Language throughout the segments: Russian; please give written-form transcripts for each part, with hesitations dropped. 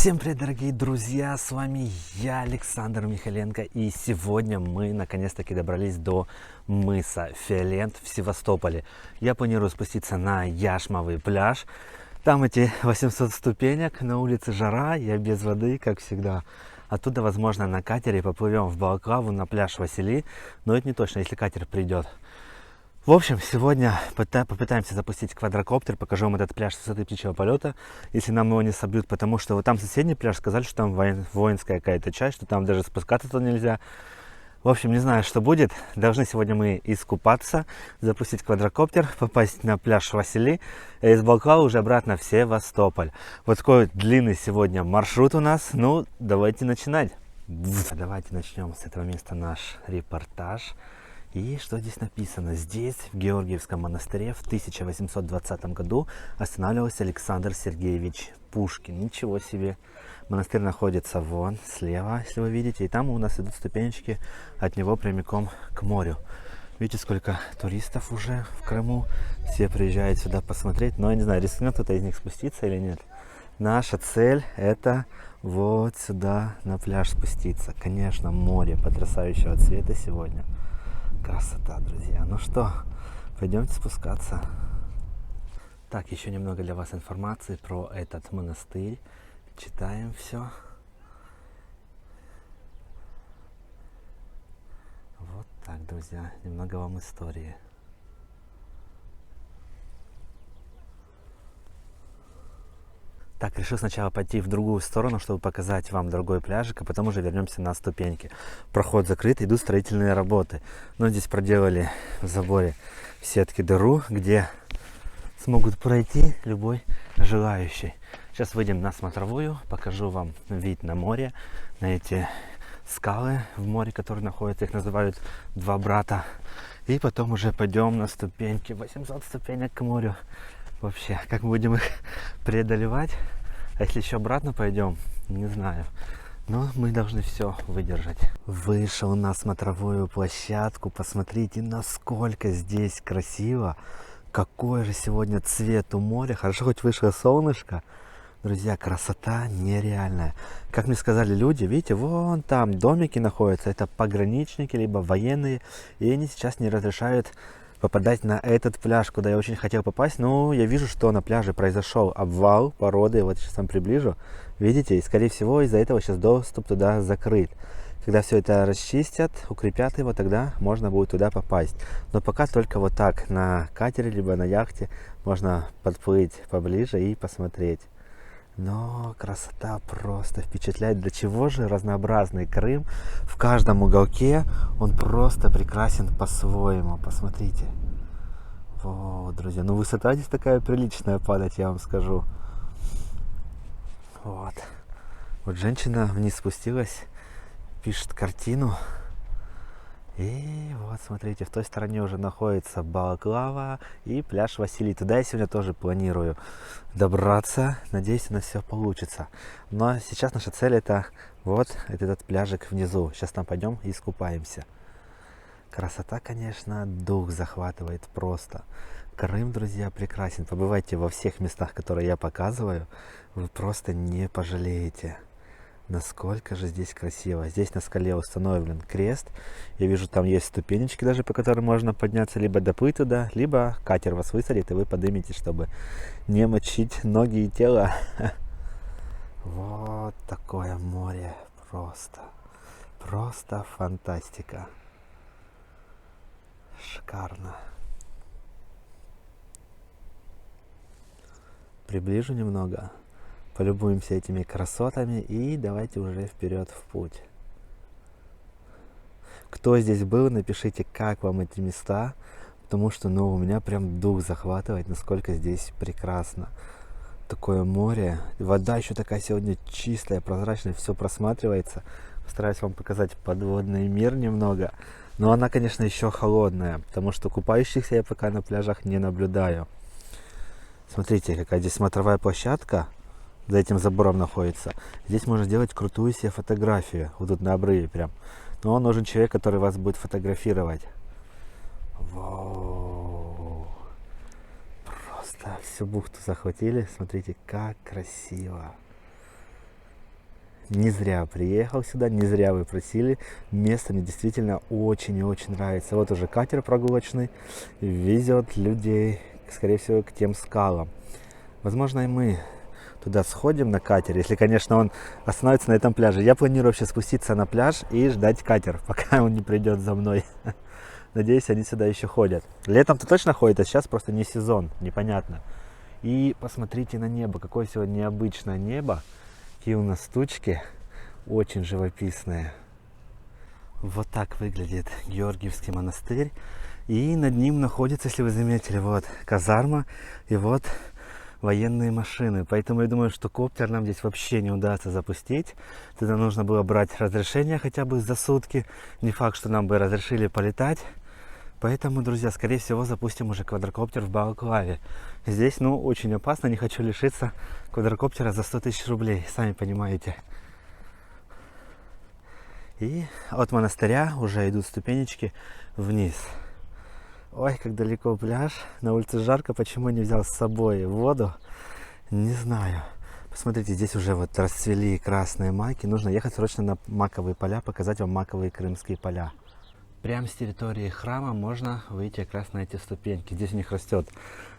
Всем привет, дорогие друзья, с вами я, Александр Михаленко, и сегодня мы наконец-таки добрались до мыса Фиолент в Севастополе. Я планирую спуститься на Яшмовый пляж, там эти 800 ступенек, на улице жара, я без воды, как всегда. Оттуда, возможно, на катере поплывем в Балаклаву на пляж Василий, но это не точно, если катер придет. В общем, сегодня попытаемся запустить квадрокоптер, покажу вам этот пляж с высоты птичьего полета, если нам его не собьют, потому что вот там соседний пляж сказали, что там воинская какая-то часть, что там даже спускаться-то нельзя. В общем, не знаю, что будет. Должны сегодня мы искупаться, запустить квадрокоптер, попасть на пляж Василий, и из Балаклавы уже обратно в Севастополь. Вот такой длинный сегодня маршрут у нас. Ну, давайте начинать. Давайте начнем с этого места наш репортаж. И что здесь написано? Здесь, в Георгиевском монастыре, в 1820 году останавливался Александр Сергеевич Пушкин. Ничего себе! Монастырь находится вон, слева, если вы видите. И там у нас идут ступенечки от него прямиком к морю. Видите, сколько туристов уже в Крыму. Все приезжают сюда посмотреть. Но я не знаю, рискнет кто-то из них спуститься или нет. Наша цель это вот сюда на пляж спуститься. Конечно, море потрясающего цвета сегодня. Красота, друзья. Ну что, пойдемте спускаться. Так, еще немного для вас информации про этот монастырь. Читаем все. Вот так, друзья, немного вам истории. Так, решил сначала пойти в другую сторону, чтобы показать вам другой пляжик, а потом уже вернемся на ступеньки. Проход закрыт, идут строительные работы. Но здесь проделали в заборе в сетке дыру, где смогут пройти любой желающий. Сейчас выйдем на смотровую, покажу вам вид на море, на эти скалы в море, которые находятся, их называют два брата. И потом уже пойдем на ступеньки, 800 ступенек к морю. Вообще, как мы будем их преодолевать, а если еще обратно пойдем, не знаю. Но мы должны все выдержать. Вышел на смотровую площадку, посмотрите, насколько здесь красиво. Какой же сегодня цвет у моря. Хорошо, хоть вышло солнышко. Друзья, красота нереальная. Как мне сказали люди, видите, вон там домики находятся, это пограничники, либо военные, и они сейчас не разрешают попадать на этот пляж, куда я очень хотел попасть. Но я вижу, что на пляже произошел обвал породы. Вот сейчас вам приближу. Видите, и скорее всего из-за этого сейчас доступ туда закрыт. Когда все это расчистят, укрепят его, тогда можно будет туда попасть. Но пока только вот так на катере, либо на яхте можно подплыть поближе и посмотреть. Но красота просто впечатляет. До чего же разнообразный Крым. В каждом уголке он просто прекрасен по-своему. Посмотрите. Вот, друзья. Ну, высота здесь такая приличная падать, я вам скажу. Вот. Вот женщина вниз спустилась, пишет картину. И вот, смотрите, в той стороне уже находится Балаклава и пляж Василий. Туда я сегодня тоже планирую добраться. Надеюсь, у нас все получится. Но сейчас наша цель это вот этот пляжик внизу. Сейчас там пойдем и искупаемся. Красота, конечно, дух захватывает просто. Крым, друзья, прекрасен. Побывайте во всех местах, которые я показываю. Вы просто не пожалеете. Насколько же здесь красиво. Здесь на скале установлен крест. Я вижу, там есть ступенечки даже, по которым можно подняться, либо доплыть туда, либо катер вас высадит, и вы подниметесь, чтобы не мочить ноги и тело. Вот такое море. Просто фантастика. Шикарно. Приближу немного. Полюбуемся этими красотами и давайте уже вперед в путь. Кто здесь был, напишите, как вам эти места, потому что, ну, у меня прям дух захватывает, насколько здесь прекрасно. Такое море, вода еще такая сегодня чистая, прозрачная, все просматривается. Постараюсь вам показать подводный мир немного, но она, конечно, еще холодная, потому что купающихся я пока на пляжах не наблюдаю. Смотрите, какая здесь смотровая площадка. За этим забором находится. Здесь можно сделать крутую себе фотографию. Вот тут на обрыве прям. Но нужен человек, который вас будет фотографировать. Воу. Просто всю бухту захватили. Смотрите, как красиво. Не зря приехал сюда, не зря вы просили. Место мне действительно очень и очень нравится. Вот уже катер прогулочный везет людей, скорее всего, к тем скалам. Возможно, и мы туда сходим на катер, если, конечно, он остановится на этом пляже. Я планирую вообще спуститься на пляж и ждать катер, пока он не придет за мной. Надеюсь, они сюда еще ходят. Летом-то точно ходят, а сейчас просто не сезон, непонятно. И посмотрите на небо, какое сегодня необычное небо. Какие у нас тучки, очень живописные. Вот так выглядит Георгиевский монастырь. И над ним находится, если вы заметили, вот казарма и вот военные машины. Поэтому я думаю, что коптер нам здесь вообще не удастся запустить. Тогда нужно было брать разрешение хотя бы за сутки. Не факт, что нам бы разрешили полетать. Поэтому, друзья, скорее всего, запустим уже квадрокоптер в Балаклаве. Здесь, ну, очень опасно. Не хочу лишиться квадрокоптера за 100 тысяч рублей. Сами понимаете. И от монастыря уже идут ступенечки вниз. Ой, как далеко пляж. На улице жарко. Почему не взял с собой воду? Не знаю. Посмотрите, здесь уже вот расцвели красные маки. Нужно ехать срочно на маковые поля, показать вам маковые крымские поля. Прямо с территории храма можно выйти как раз на эти ступеньки. Здесь у них растет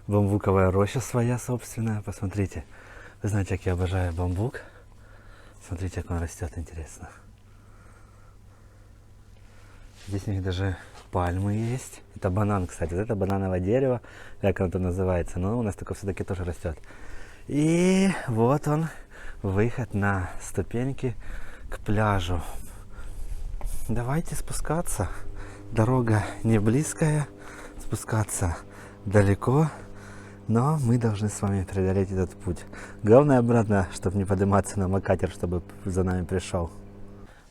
бамбуковая роща своя собственная. Посмотрите. Вы знаете, как я обожаю бамбук. Смотрите, как он растет, интересно. Здесь у них даже пальмы есть. Это банан, кстати. Это банановое дерево, как оно там называется. Но у нас такое все-таки тоже растет. И вот он, выход на ступеньки к пляжу. Давайте спускаться. Дорога не близкая, спускаться далеко, но мы должны с вами преодолеть этот путь. Главное обратно, чтобы не подниматься на макатер, чтобы за нами пришел.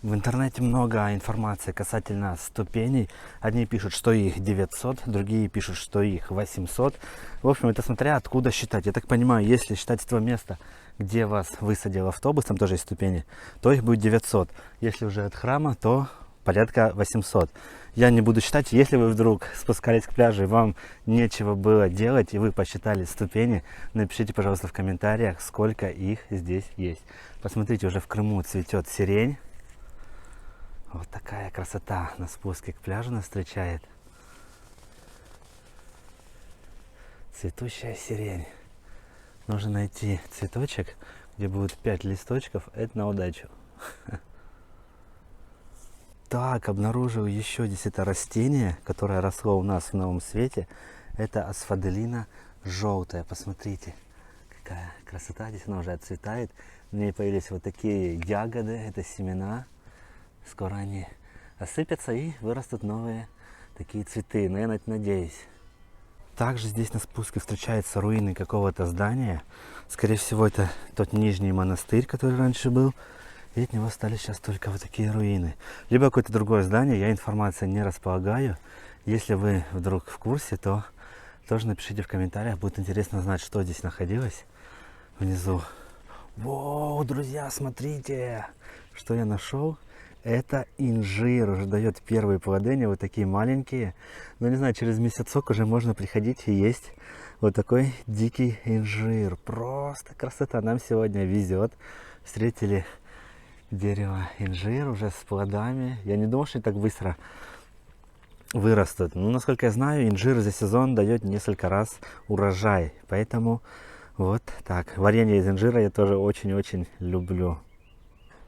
В интернете много информации касательно ступеней. Одни пишут, что их 900, другие пишут, что их 800. В общем, это смотря откуда считать. Я так понимаю, если считать с того места, где вас высадил автобус, там тоже есть ступени, то их будет 900. Если уже от храма, то порядка 800. Я не буду считать. Если вы вдруг спускались к пляжу и вам нечего было делать, и вы посчитали ступени, напишите, пожалуйста, в комментариях, сколько их здесь есть. Посмотрите, уже в Крыму цветет сирень. Вот такая красота на спуске к пляжу нас встречает. Цветущая сирень. Нужно найти цветочек, где будет 5 листочков. Это на удачу. Так, обнаружил еще здесь это растение, которое росло у нас в Новом Свете. Это асфаделина желтая. Посмотрите, какая красота. Здесь она уже отцветает. В ней появились вот такие ягоды, это семена. Скоро они осыпятся и вырастут новые такие цветы. Но я на это надеюсь. Также здесь на спуске встречаются руины какого-то здания. Скорее всего, это тот нижний монастырь, который раньше был. И от него остались сейчас только вот такие руины. Либо какое-то другое здание, я информацией не располагаю. Если вы вдруг в курсе, то тоже напишите в комментариях. Будет интересно знать, что здесь находилось внизу. Воу, друзья, смотрите, что я нашел. Это инжир, уже дает первые плоды, они вот такие маленькие. Но не знаю, через месяцок уже можно приходить и есть вот такой дикий инжир. Просто красота, нам сегодня везет. Встретили дерево инжир уже с плодами. Я не думал, что они так быстро вырастут. Но, насколько я знаю, инжир за сезон дает несколько раз урожай. Поэтому вот так. Варенье из инжира я тоже очень-очень люблю.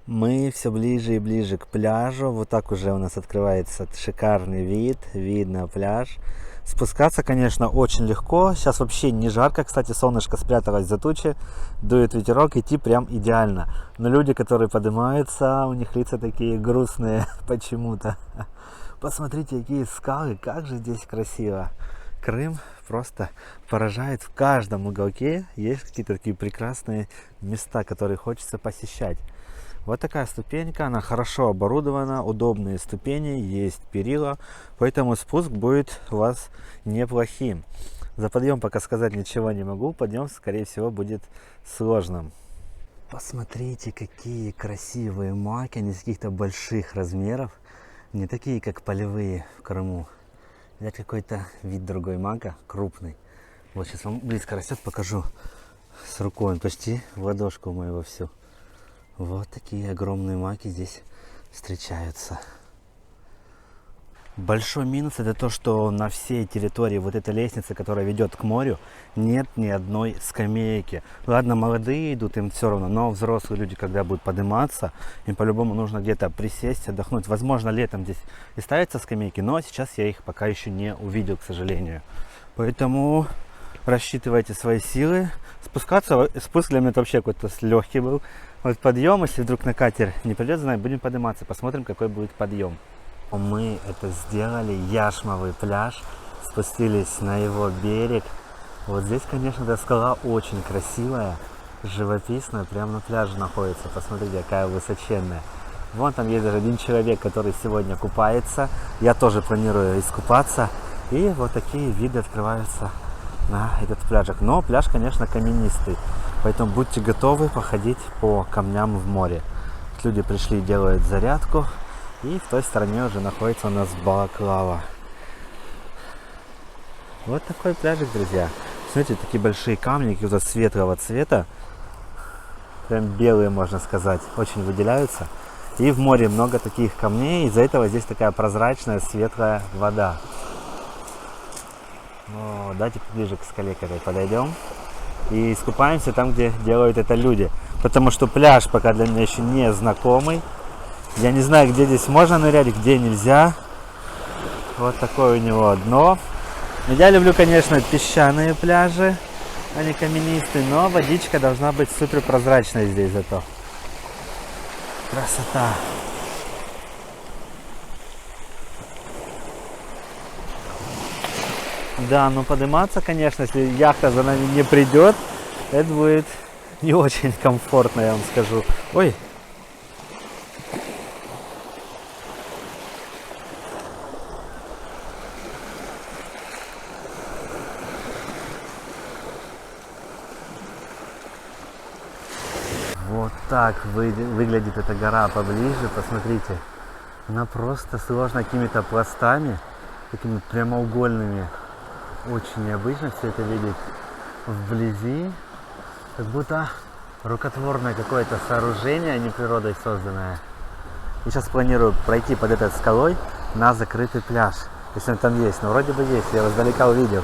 Мы все ближе и ближе к пляжу. Вот так уже у нас открывается шикарный вид. Видно пляж. Спускаться, конечно, очень легко. Сейчас вообще не жарко. Кстати, солнышко спряталось за тучи. Дует ветерок. Идти прям идеально. Но люди, которые поднимаются, у них лица такие грустные почему-то. Посмотрите, какие скалы. Как же здесь красиво. Крым просто поражает. В каждом уголке есть какие-то такие прекрасные места, которые хочется посещать. Вот такая ступенька, она хорошо оборудована, удобные ступени, есть перила, поэтому спуск будет у вас неплохим. За подъем пока сказать ничего не могу, подъем, скорее всего, будет сложным. Посмотрите, какие красивые маки, они каких-то больших размеров, не такие, как полевые в Крыму. Это какой-то вид другой мака, крупный. Вот сейчас вам близко растет, покажу с рукой, он почти в ладошку мою во всю. Вот такие огромные маки здесь встречаются. Большой минус это то, что на всей территории вот этой лестницы, которая ведет к морю, нет ни одной скамейки. Ладно, молодые идут, им все равно, но взрослые люди, когда будут подниматься, им по-любому нужно где-то присесть, отдохнуть. Возможно, летом здесь и ставятся скамейки, но сейчас я их пока еще не увидел, к сожалению. Поэтому рассчитывайте свои силы. Спускаться, спуск для меня это вообще какой-то легкий был. Вот подъем, если вдруг на катер не придет, знаем, будем подниматься, посмотрим, какой будет подъем. Мы это сделали, Яшмовый пляж, спустились на его берег. Вот здесь, конечно, эта скала очень красивая, живописная, прямо на пляже находится. Посмотрите, какая высоченная. Вон там есть даже один человек, который сегодня купается. Я тоже планирую искупаться. И вот такие виды открываются на этот пляжик. Но пляж, конечно, каменистый, поэтому будьте готовы походить по камням в море. Люди пришли, делают зарядку. И в той стороне уже находится у нас Балаклава. Вот такой пляжик, друзья. Смотрите, такие большие камни, какие-то светлого цвета. Прям белые, можно сказать. Очень выделяются. И в море много таких камней. Из-за этого здесь такая прозрачная, светлая вода. О, давайте ближе к скале к этой подойдем. И искупаемся там, где делают это люди. Потому что пляж пока для меня еще не знакомый. Я не знаю, где здесь можно нырять, где нельзя. Вот такое у него дно. Я люблю, конечно, песчаные пляжи, а не каменистые, но водичка должна быть супер прозрачной здесь зато. Красота. Да, но подниматься, конечно, если яхта за нами не придет, это будет не очень комфортно, я вам скажу. Ой. Вот так выглядит эта гора поближе, посмотрите. Она просто сложена какими-то пластами, такими прямоугольными. Очень необычно все это видеть вблизи. Как будто рукотворное какое-то сооружение, а не природой созданное. И сейчас планирую пройти под этой скалой на закрытый пляж. Если он там есть, но вроде бы есть, я его издалека увидел.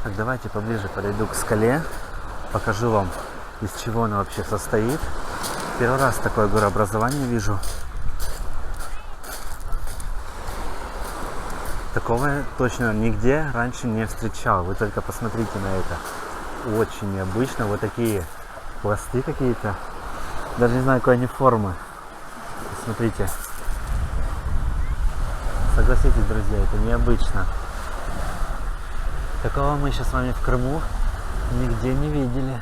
Так, давайте поближе подойду к скале, покажу вам, из чего она вообще состоит. Первый раз такое горообразование вижу. Такого точно нигде раньше не встречал. Вы только посмотрите на это. Очень необычно. Вот такие пласты какие-то. Даже не знаю, какой они формы. Посмотрите. Согласитесь, друзья, это необычно. Такого мы сейчас с вами в Крыму нигде не видели.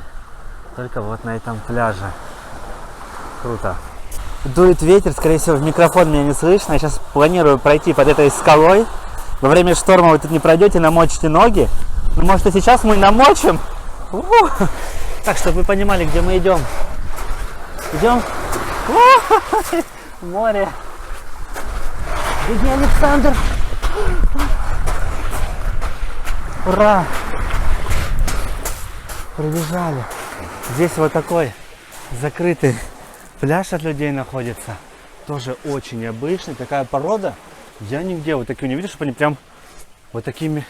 Только вот на этом пляже. Круто. Дует ветер, скорее всего, в микрофон меня не слышно. Я сейчас планирую пройти под этой скалой. Во время шторма вы тут не пройдете, намочите ноги. Ну, может, и сейчас мы намочим. Так, чтобы вы понимали, где мы идем. Идем в море. Беги, Александр. Ура! Прибежали. Здесь вот такой закрытый пляж от людей находится. Тоже очень необычный. Такая порода. Я нигде вот такие не видел, чтобы они прям вот такими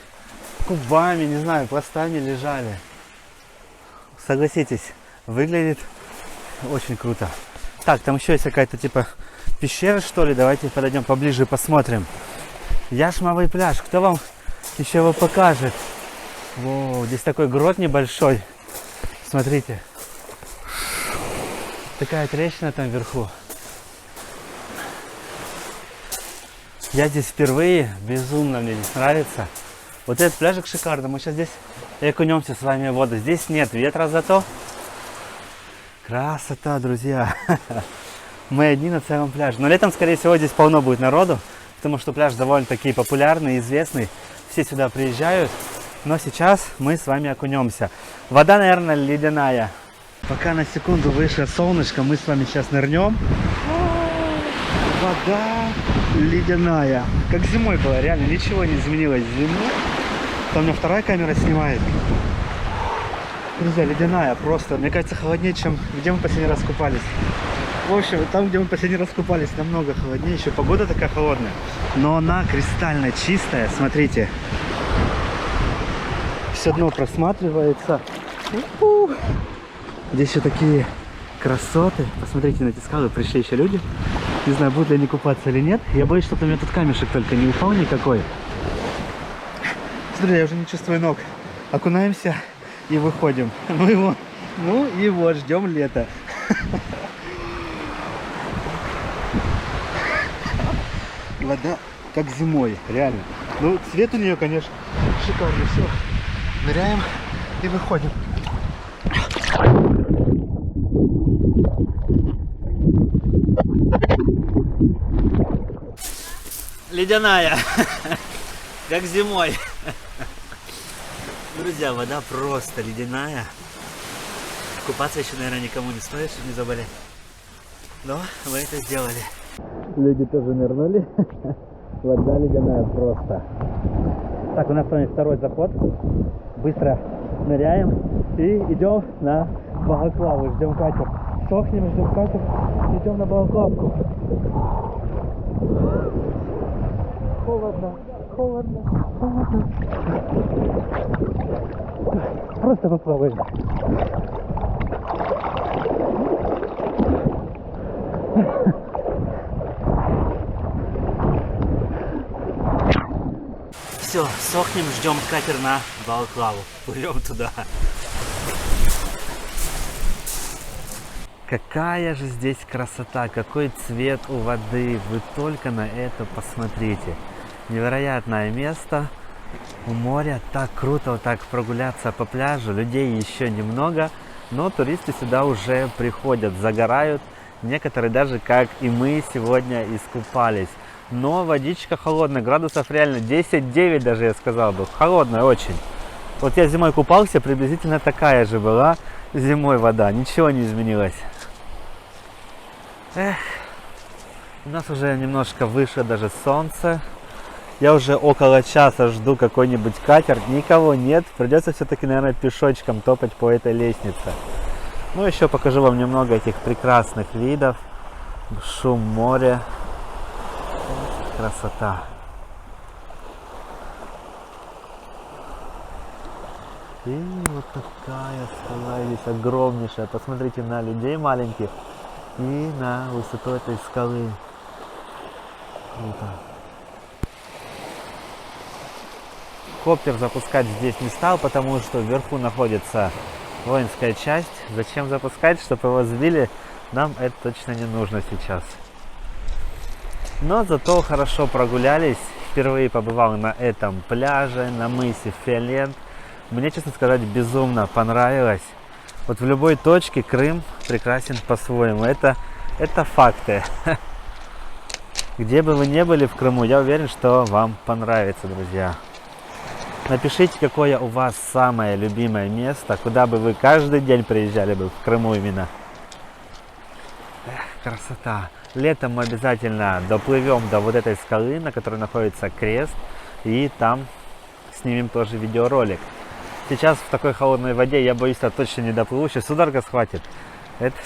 кубами, не знаю, пластами лежали. Согласитесь, выглядит очень круто. Так, там еще есть какая-то типа пещера, что ли. Давайте подойдем поближе и посмотрим. Яшмовый пляж. Кто вам еще его покажет? Воу, здесь такой грот небольшой. Смотрите. Такая трещина там вверху. Я здесь впервые, безумно мне здесь нравится. Вот этот пляжик шикарный. Мы сейчас здесь окунемся с вами в воду. Здесь нет ветра зато. Красота, друзья. Мы одни на целом пляже. Но летом, скорее всего, здесь полно будет народу. Потому что пляж довольно-таки популярный, известный. Все сюда приезжают. Но сейчас мы с вами окунемся. Вода, наверное, ледяная. Пока на секунду выше солнышко, мы с вами сейчас нырнем. Вода ледяная. Как зимой было, реально ничего не изменилось зимой. Там у меня вторая камера снимает. Друзья, ледяная просто. Мне кажется, холоднее, чем где мы последний раз купались. В общем, там, где мы последний раз купались, намного холоднее. Еще погода такая холодная. Но она кристально чистая. Смотрите. Все дно просматривается. Здесь еще такие красоты. Посмотрите на эти скалы. Пришли еще люди. Не знаю, будут ли они купаться или нет. Я боюсь, чтобы у меня тут камешек только не упал никакой. Смотри, я уже не чувствую ног. Окунаемся и выходим. Ну и вот, ждем лета. Вода как зимой, реально. Ну, цвет у нее, конечно, шикарный. Все, ныряем и выходим. Ледяная, как зимой. Друзья, вода просто ледяная. Купаться еще, наверное, никому не стоит, чтобы не заболеть. Но мы это сделали. Люди тоже нырнули. Вода ледяная просто. Так, у нас с вами второй заход. Быстро ныряем и идем на Балаклаву. Ждем катер. Сохнем, ждем катер. Идем на Балаклавку. Холодно, холодно, холодно. Просто поплаваем. Все, сохнем, ждем катер на Балаклаву. Плывем туда. Какая же здесь красота, какой цвет у воды. Вы только на это посмотрите. Невероятное место у моря. Так круто вот так прогуляться по пляжу. Людей еще немного, но туристы сюда уже приходят, загорают. Некоторые даже, как и мы, сегодня искупались. Но водичка холодная, градусов реально 10-9 даже, я сказал бы. Холодная очень. Вот я зимой купался, приблизительно такая же была зимой вода. Ничего не изменилось. Эх, у нас уже немножко выше даже солнце. Я уже около часа жду какой-нибудь катер. Никого нет. Придется все-таки, наверное, пешочком топать по этой лестнице. Ну, еще покажу вам немного этих прекрасных видов. Шум моря. Красота. И вот такая скала здесь огромнейшая. Посмотрите на людей маленьких и на высоту этой скалы. Круто. Коптер запускать здесь не стал, потому что вверху находится воинская часть. Зачем запускать, чтобы его сбили, нам это точно не нужно сейчас. Но зато хорошо прогулялись. Впервые побывал на этом пляже, на мысе Фиолент. Мне, честно сказать, безумно понравилось. Вот в любой точке Крым прекрасен по-своему. Это факты. Где бы вы ни были в Крыму, я уверен, что вам понравится, друзья. Напишите, какое у вас самое любимое место, куда бы вы каждый день приезжали бы, в Крыму именно. Эх, красота. Летом мы обязательно доплывем до вот этой скалы, на которой находится крест, и там снимем тоже видеоролик. Сейчас в такой холодной воде я боюсь, что точно не доплыву, сейчас судорога схватит. Это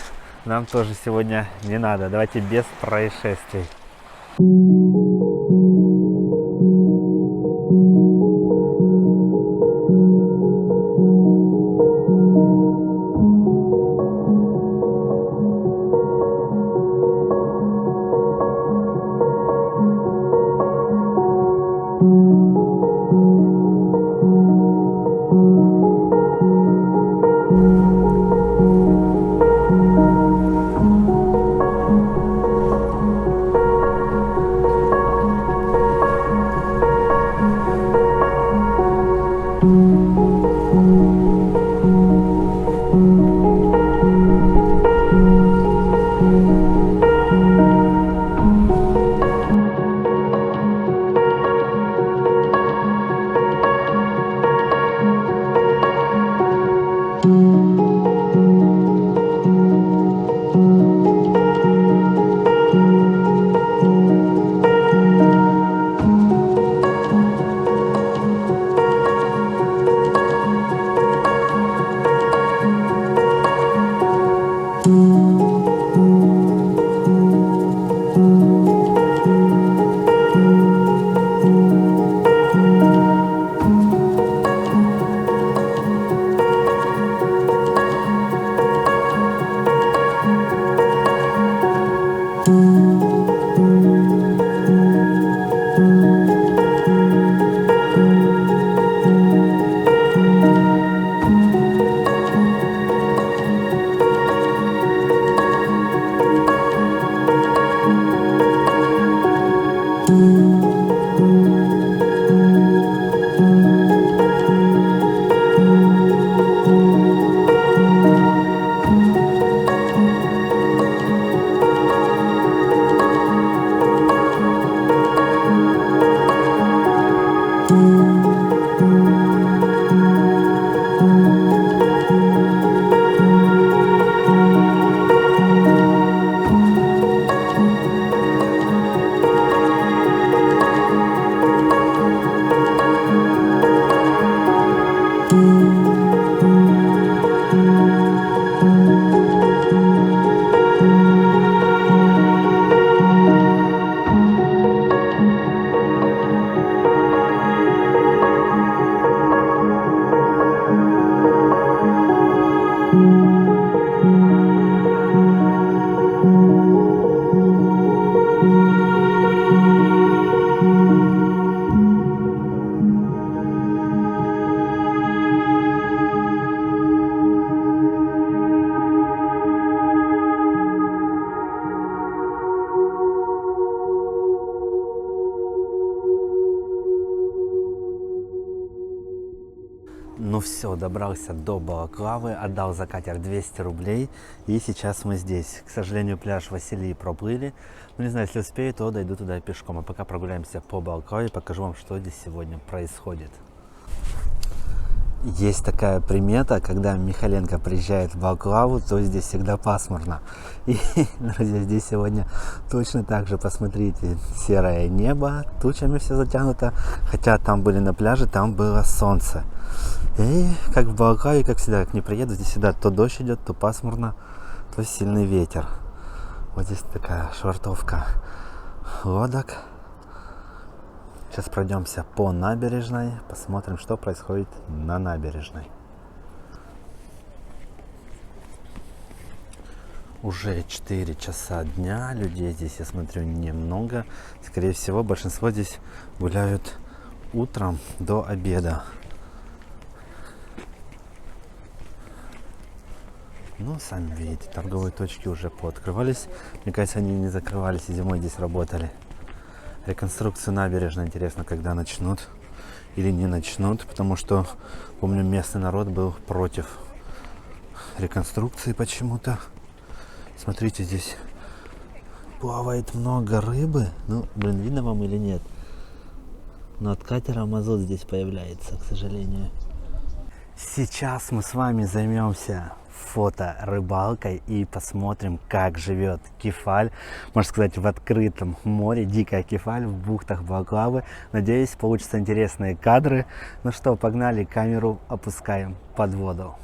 нам тоже сегодня не надо. Давайте без происшествий. Ну все, добрался до Балаклавы, отдал за катер 200 рублей, и сейчас мы здесь. К сожалению, пляж Василий проплыли, но не знаю, если успею, то дойду туда пешком. А пока прогуляемся по Балаклаве, покажу вам, что здесь сегодня происходит. Есть такая примета, когда Михаленко приезжает в Балаклаву, то здесь всегда пасмурно. И, друзья, здесь сегодня точно так же, посмотрите, серое небо, тучами все затянуто, хотя там были на пляже, там было солнце. И как в Балаклаве, как всегда, как не приеду, здесь всегда то дождь идет, то пасмурно, то сильный ветер. Вот здесь такая швартовка лодок. Сейчас пройдемся по набережной, посмотрим, что происходит на набережной. Уже 4 часа дня, людей здесь, я смотрю, немного. Скорее всего, большинство здесь гуляют утром до обеда. Ну, сами видите, торговые точки уже пооткрывались. Мне кажется, они не закрывались и зимой здесь работали. Реконструкцию набережной интересно, когда начнут или не начнут, потому что, помню, местный народ был против реконструкции почему-то. Смотрите, здесь плавает много рыбы. Ну, блин, видно вам или нет? Но от катера мазут здесь появляется, к сожалению. Сейчас мы с вами займемся фото-рыбалкой и посмотрим, как живет кефаль, можно сказать, в открытом море, дикая кефаль в бухтах Балаклавы. Надеюсь, получатся интересные кадры. Ну что, погнали, камеру опускаем под воду.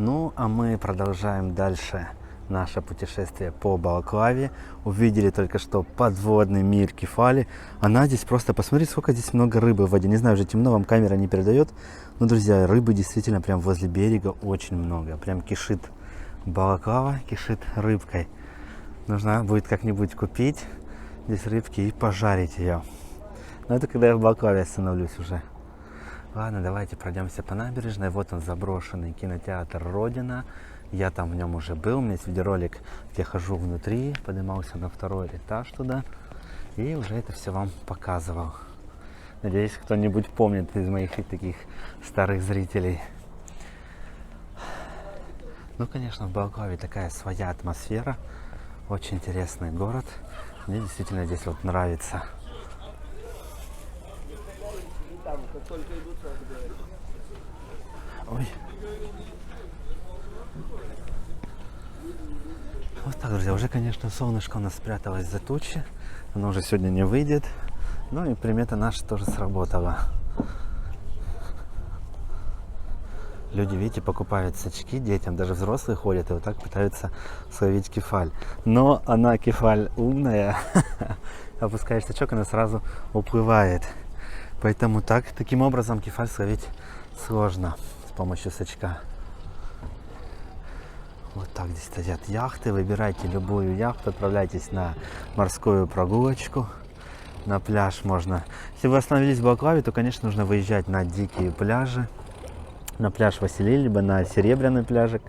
Ну, а мы продолжаем дальше наше путешествие по Балаклаве. Увидели только что подводный мир Кефали. Она здесь просто, посмотрите, сколько здесь много рыбы в воде. Не знаю, уже темно, вам камера не передает. Но, друзья, рыбы действительно прям возле берега очень много. Прям кишит Балаклава, кишит рыбкой. Нужно будет как-нибудь купить здесь рыбки и пожарить ее. Но это когда я в Балаклаве остановлюсь уже. Ладно, давайте пройдемся по набережной. Вот он, заброшенный кинотеатр «Родина». Я там в нем уже был. У меня есть видеоролик, где я хожу внутри, поднимался на 2-й этаж туда. И уже это все вам показывал. Надеюсь, кто-нибудь помнит из моих таких старых зрителей. Ну, конечно, в Балаклаве такая своя атмосфера. Очень интересный город. Мне действительно здесь вот нравится. Ой. Вот так, друзья, уже, конечно, солнышко у нас спряталось за тучи. Оно уже сегодня не выйдет. Ну и примета наша тоже сработала. Люди, видите, покупают сачки детям, даже взрослые ходят и вот так пытаются словить кефаль. Но она, кефаль, умная. Опускаешь сачок, она сразу уплывает. Поэтому таким образом кефаль словить сложно с помощью сачка. Вот так здесь стоят яхты. Выбирайте любую яхту, отправляйтесь на морскую прогулочку. На пляж можно. Если вы остановились в Балаклаве, то, конечно, нужно выезжать на дикие пляжи. На пляж Василий, либо на Серебряный пляжик.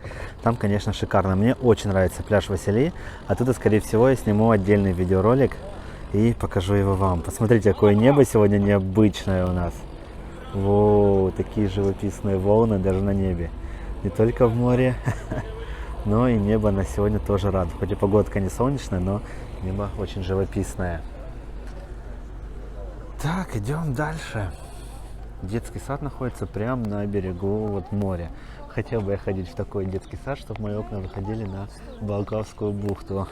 Там, конечно, шикарно. Мне очень нравится пляж Василий. Оттуда, скорее всего, я сниму отдельный видеоролик и покажу его вам. Посмотрите, какое небо сегодня необычное у нас. Воу, такие живописные волны даже на небе. Не только в море, но и небо на сегодня тоже радует. Хоть и погодка не солнечная, но небо очень живописное. Так, идем дальше. Детский сад находится прямо на берегу вот моря. Хотел бы я ходить в такой детский сад, чтобы мои окна выходили на Балаклавскую бухту.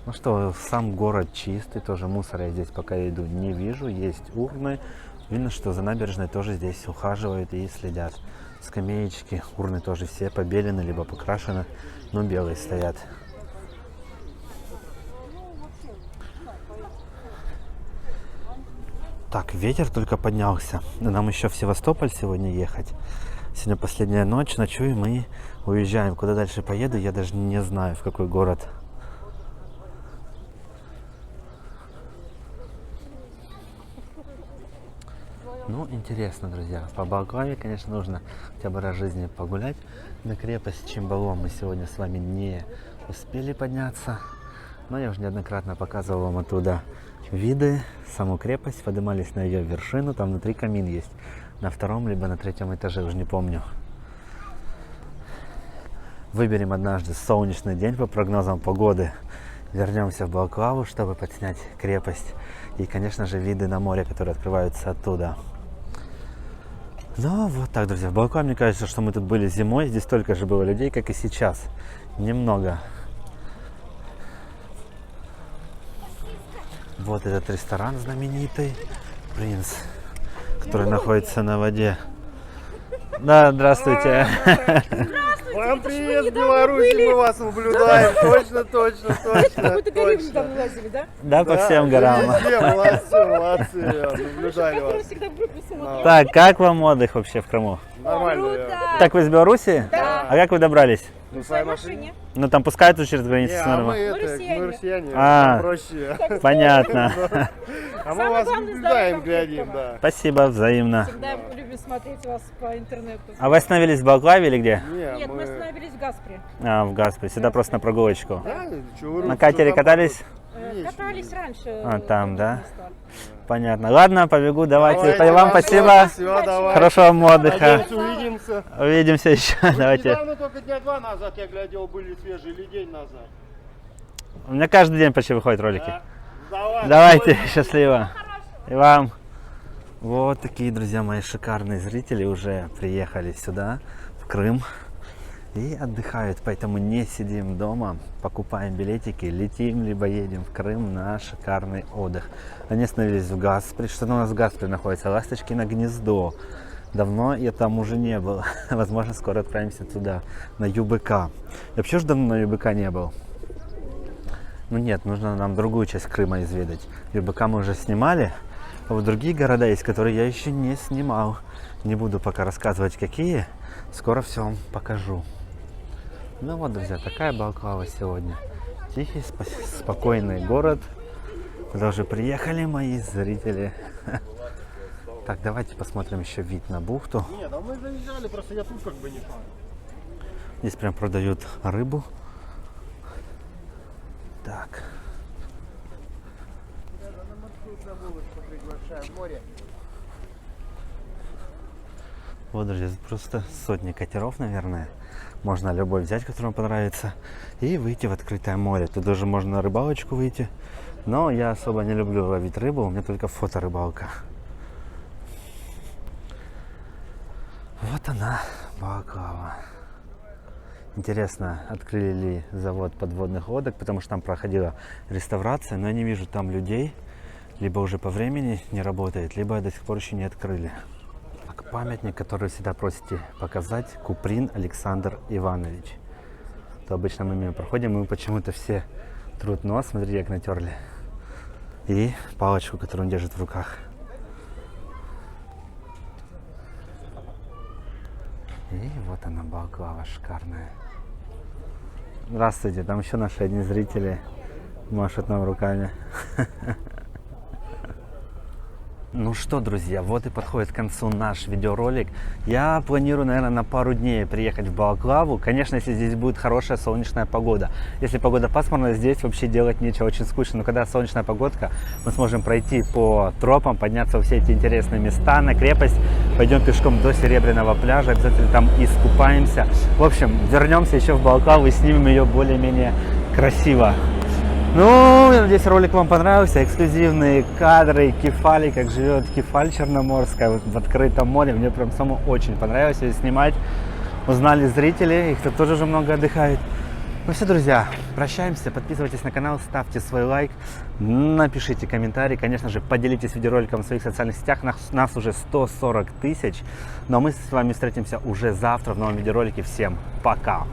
Ну что, сам город чистый, тоже мусора я здесь пока я иду не вижу. Есть урны. Видно, что за набережной тоже здесь ухаживают и следят. Скамеечки, урны тоже все побелены, либо покрашены, но белые стоят. Так, ветер только поднялся. Нам еще в Севастополь сегодня ехать. Сегодня последняя ночь, ночую, мы уезжаем. Куда дальше поеду, я даже не знаю, в какой город. Ну, интересно, друзья. По Балаклаве, конечно, нужно хотя бы раз в жизни погулять. На крепость Чимбало мы сегодня с вами не успели подняться. Но я уже неоднократно показывал вам оттуда виды, саму крепость. Поднимались на ее вершину. Там внутри камин есть. На 2-м, либо на 3-м этаже, уже не помню. Выберем однажды солнечный день по прогнозам погоды. Вернемся в Балаклаву, чтобы подснять крепость. И, конечно же, виды на море, которые открываются оттуда. Ну, вот так, друзья. В Балаклаве, мне кажется, что мы тут были зимой. Здесь столько же было людей, как и сейчас. Немного. Вот этот ресторан знаменитый. Принц, который находится на воде. Да, здравствуйте. Вам привет, Беларусь, мы вас наблюдаем. Точно. Вы до Галимы там вылазили, да? Да, по всем горам. Везде, молодцы, наблюдали вас. Всегда в группе смотрю. Так, как вам отдых вообще в Крыму? Нормально. Так, вы из Беларуси? Да. А как вы добрались? Ну, В своей машине. Ну, там пускают тут через границу, Не, все а нормально. мы россияне, А. проще. Понятно. А мы Самое вас главное, наблюдаем, здоровья глядим, да. Спасибо, взаимно. Всегда любим смотреть вас по интернету. А вы остановились в Балаклаве или где? Нет, мы остановились в Гаспре. А, в Гаспре. Сюда просто на прогулочку. Да, чё вы На русские катере там катались? Катались раньше. А, там, в да? других местах. Понятно. Ладно, побегу. Давайте. Давайте, Вам спасибо. Всё, давай. Хорошего вам отдыха. Надеюсь, увидимся. Увидимся еще. Давайте. Недавно, только дня 2 назад, я глядел, были свежие, или день назад. У меня каждый день почти выходят ролики. Да. Давай. Давайте, счастливо. И вам. Вот такие, друзья мои, шикарные зрители уже приехали сюда, в Крым, и отдыхают. Поэтому не сидим дома, покупаем билетики, летим, либо едем в Крым на шикарный отдых. Они остановились в Гаспре. Что у нас в Гаспре находится? Ласточкино гнездо. Давно я там уже не был. Возможно, скоро отправимся туда, на ЮБК. Я вообще же давно на ЮБК не был. Ну нет, нужно нам другую часть Крыма изведать. ЮБК мы уже снимали, а вот другие города есть, которые я еще не снимал. Не буду пока рассказывать, какие. Скоро все вам покажу. Ну вот, друзья, такая Балаклава сегодня. Тихий, спокойный город. Куда уже приехали мои зрители. Так, давайте посмотрим еще вид на бухту. Нет, а мы заезжали, просто я тут как бы не знаю. Здесь прям продают рыбу. Так. На маршрут забыл посмотреть большое море. Вот, друзья, тут просто сотни катеров, наверное. Можно любой взять, который вам понравится, и выйти в открытое море. Тут даже можно на рыбалочку выйти. Но я особо не люблю ловить рыбу, у меня только фоторыбалка. Вот она, Балаклава. Интересно, открыли ли завод подводных лодок, потому что там проходила реставрация, но я не вижу там людей. Либо уже по времени не работает, либо до сих пор еще не открыли. Так, памятник, который всегда просите показать, Куприн Александр Иванович. То обычно мы мимо проходим, мы почему-то все трут нос, смотрите, как натерли. И палочку, которую он держит в руках. И вот она, Балаклава шикарная. Здравствуйте, там еще наши одни зрители машут нам руками. Ну что, друзья, вот и подходит к концу наш видеоролик. Я планирую, наверное, на пару дней приехать в Балаклаву. Конечно, если здесь будет хорошая солнечная погода. Если погода пасмурная, здесь вообще делать нечего, очень скучно. Но когда солнечная погодка, мы сможем пройти по тропам, подняться во все эти интересные места, на крепость. Пойдем пешком до Серебряного пляжа, обязательно там искупаемся. В общем, вернемся еще в Балаклаву и снимем ее более-менее красиво. Ну, я надеюсь, ролик вам понравился. Эксклюзивные кадры Кефали, как живет Кефаль Черноморская вот в открытом море. Мне прям самому очень понравилось ее снимать. Узнали зрители, их тут тоже уже много отдыхает. Ну все, друзья, прощаемся. Подписывайтесь на канал, ставьте свой лайк, напишите комментарий. Конечно же, поделитесь видеороликом в своих социальных сетях. Нас уже 140 тысяч. Но мы с вами встретимся уже завтра в новом видеоролике. Всем пока!